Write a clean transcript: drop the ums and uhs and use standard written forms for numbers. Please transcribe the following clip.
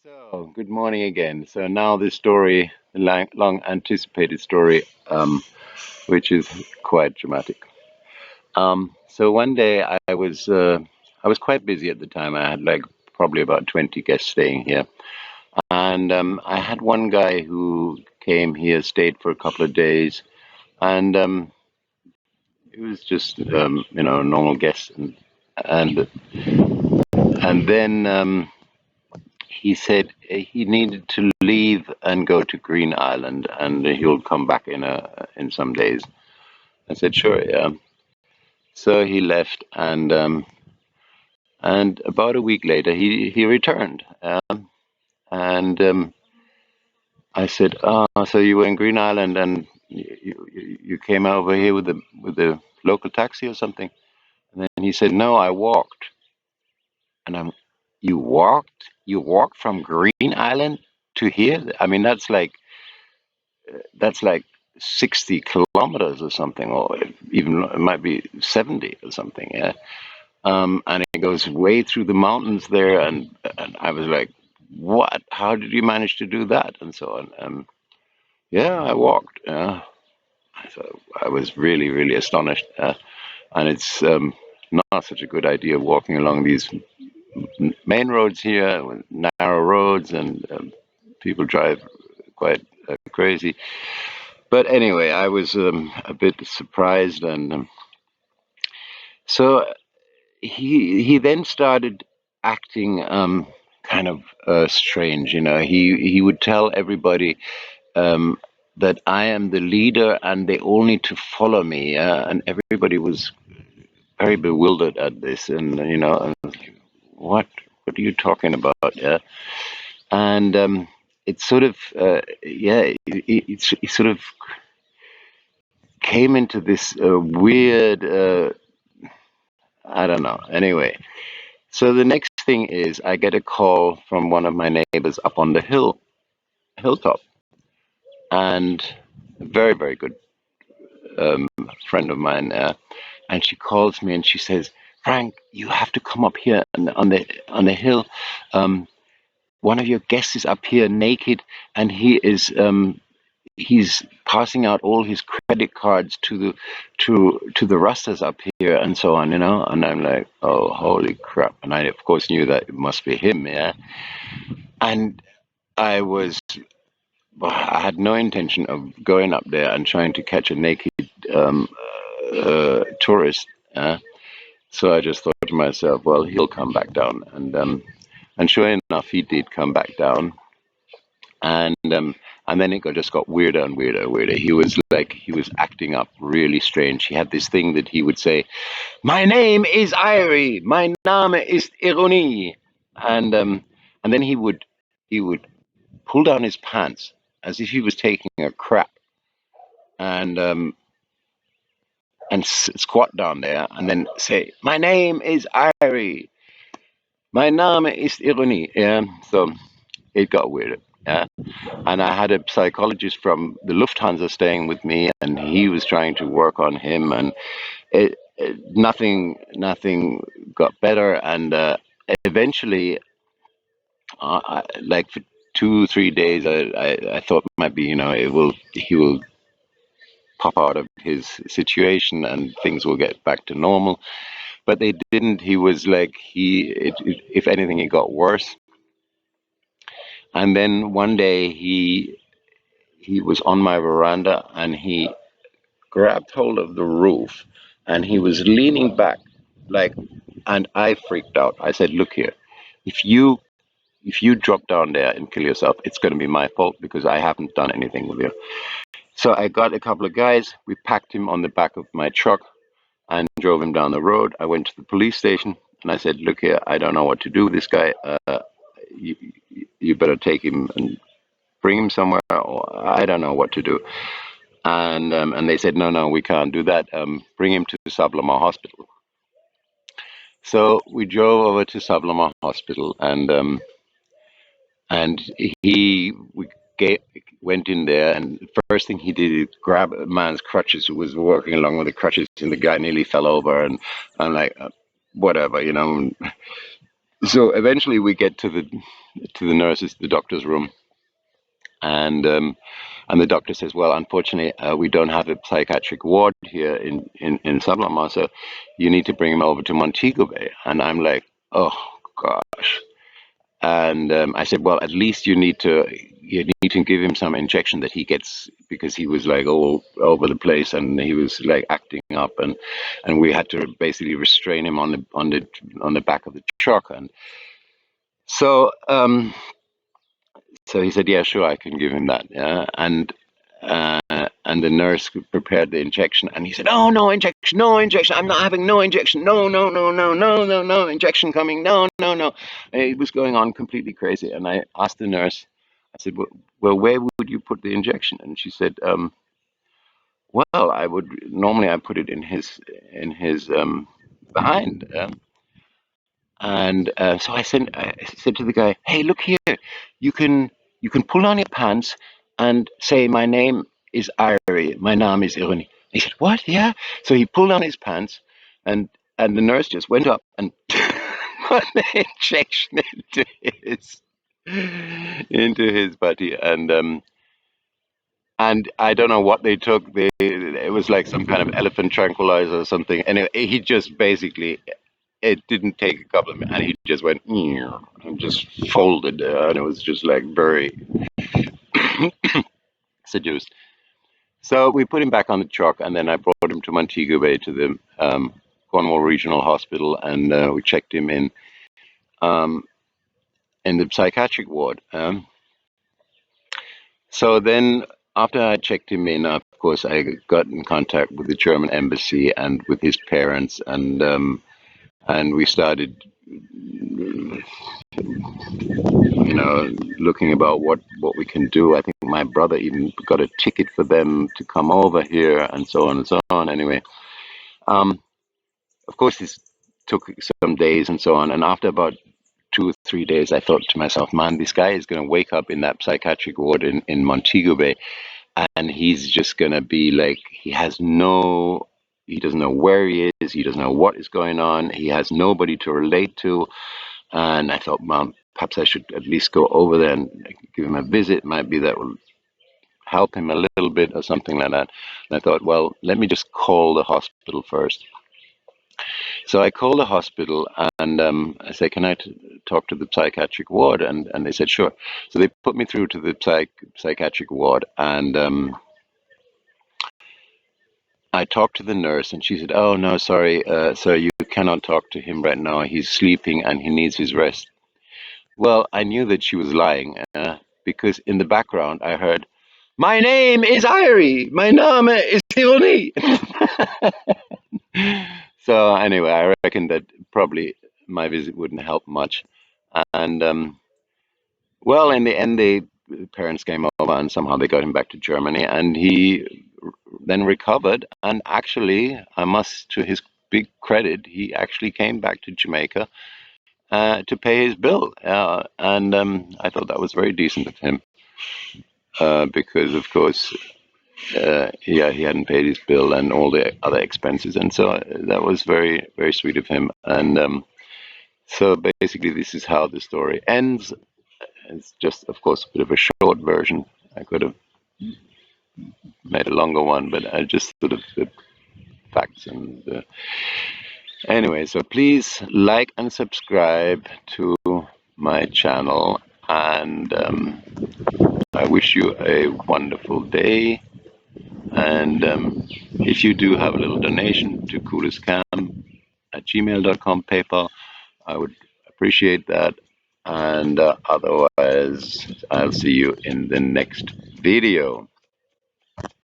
So, good morning again. So now this story, long anticipated story, which is quite dramatic. So one day I was quite busy at the time. I had like probably about 20 guests staying here, and I had one guy who came here, stayed for a couple of days, and he was just a normal guest, and and then. He said he needed to leave and go to Green Island, and he'll come back in some days. I said, sure, yeah. So he left, and about a week later, he returned. And I said, so you were in Green Island, and you came over here with the local taxi or something? And then he said, no, I walked. And you walked? You walked from Green Island to here? I mean, that's like 60 kilometers or something, or even it might be 70 or something. Yeah. And it goes way through the mountains there. And I was like, what? How did you manage to do that? And so on. Yeah, I walked. So I was really, really astonished. And it's not such a good idea walking along these main roads here, with narrow roads, and people drive quite crazy. But anyway, I was a bit surprised, and so he then started acting kind of strange. He would tell everybody um, that I am the leader and they all need to follow me. And everybody was very bewildered at this, and I was like, what are you talking about? Yeah, and it sort of yeah, it sort of came into this weird. I don't know. Anyway, so the next thing is I get a call from one of my neighbors up on the hilltop, and a very, very good um, friend of mine. And she calls me and she says, "Frank, you have to come up here on the hill. Um, One of your guests is up here naked, and he's passing out all his credit cards to the rustlers up here and so on, and I'm like, oh, holy crap. And I of course knew that it must be him. Yeah. And I was I had no intention of going up there and trying to catch a naked um, tourist. So I just thought to myself, well, he'll come back down. And sure enough, he did come back down. And then just got weirder and weirder and weirder. He was acting up really strange. He had this thing that he would say, "My name is Irie. My Name ist Ironie," and then he would pull down his pants as if he was taking a crap, and squat down there, and then say, "My name is Irie. My Name ist Ironie." Yeah, so it got weirder. Yeah. And I had a psychologist from the Lufthansa staying with me, and he was trying to work on him, and nothing got better. And eventually, like for 2 3 days, I thought maybe he will pop out of his situation and things will get back to normal. But they didn't. He was like if anything, it got worse. And then one day he was on my veranda and he grabbed hold of the roof and he was leaning back like, and I freaked out. I said, look here, if you drop down there and kill yourself, it's going to be my fault because I haven't done anything with you. So I got a couple of guys. We packed him on the back of my truck and drove him down the road. I went to the police station and I said, look here, I don't know what to do with this guy. You, you better take him and bring him somewhere, or I don't know what to do. And they said, no, no, we can't do that. Bring him to Sablama Hospital. So we drove over to Sablama Hospital, and we went in there, and the first thing he did is grab a man's crutches who was walking along with the crutches, and the guy nearly fell over, and I'm like, whatever. So eventually we get to the nurses, the doctor's room, and and the doctor says, "Well, unfortunately, we don't have a psychiatric ward here in Sablama, so you need to bring him over to Montego Bay." And I'm like, "Oh gosh." And I said, "Well, at least you need to give him some injection that he gets, because he was like all over the place and he was like acting up, and we had to basically restrain him on the back of the truck." And so so he said, "Yeah, sure, I can give him that." Yeah, and the nurse prepared the injection, and he said, "Oh, no injection, no injection. I'm not having no injection. No, no, no, no, no, no, no injection coming. No, no, no." And it was going on completely crazy, and I asked the nurse. I said, "Well, where would you put the injection?" And she said, "Well, I would normally I put it in his behind." And so I said to the guy, "Hey, look here. You can you can pull down your pants and say my name is Irie. My name is Irony." He said, "What? Yeah." So he pulled down his pants, and the nurse just went up and put the injection into his body, and I don't know what they took. It was like some kind of elephant tranquilizer or something. Anyway, he just basically, it didn't take a couple of minutes, and he just went "Meow," and just folded, and it was just like very seduced. So we put him back on the truck, and then I brought him to Montego Bay to the Cornwall Regional Hospital, and we checked him um, in the psychiatric ward. So then, after I checked him in, of course, I got in contact with the German embassy and with his parents, and we started, looking about what we can do. I think my brother even got a ticket for them to come over here, and so on and so on. Anyway, um, of course, this took some days and so on. And after about 2 or 3 days, I thought to myself, "Man, this guy is going to wake up in that psychiatric ward in Montego Bay, and he's just going to be like, he doesn't know where he is, he doesn't know what is going on, he has nobody to relate to." And I thought, "Mom, perhaps I should at least go over there and give him a visit. Maybe that will help him a little bit or something like that." And I thought, well, let me just call the hospital first. So I called the hospital, and I said, "Can I talk to the psychiatric ward?" And they said, "Sure." So they put me through to the psychiatric ward, and I talked to the nurse, and she said, "Oh, no, sorry, sir, you cannot talk to him right now. He's sleeping and he needs his rest." Well, I knew that she was lying, because in the background I heard, "My name is Irie. My name is Tioni." So anyway, I reckon that probably my visit wouldn't help much. And well, in the end, the parents came over and somehow they got him back to Germany, and he then recovered. And actually, I must, to his big credit, he actually came back to Jamaica to pay his bill. And I thought that was very decent of him, because, of course, yeah, he hadn't paid his bill and all the other expenses. And so that was very, very sweet of him. And so basically, this is how the story ends. It's just, of course, a bit of a short version. I could have made a longer one, but I just sort of the facts and anyway. So please like and subscribe to my channel, and I wish you a wonderful day. And if you do have a little donation to coolestcam@gmail.com PayPal, I would appreciate that. And otherwise, I'll see you in the next video.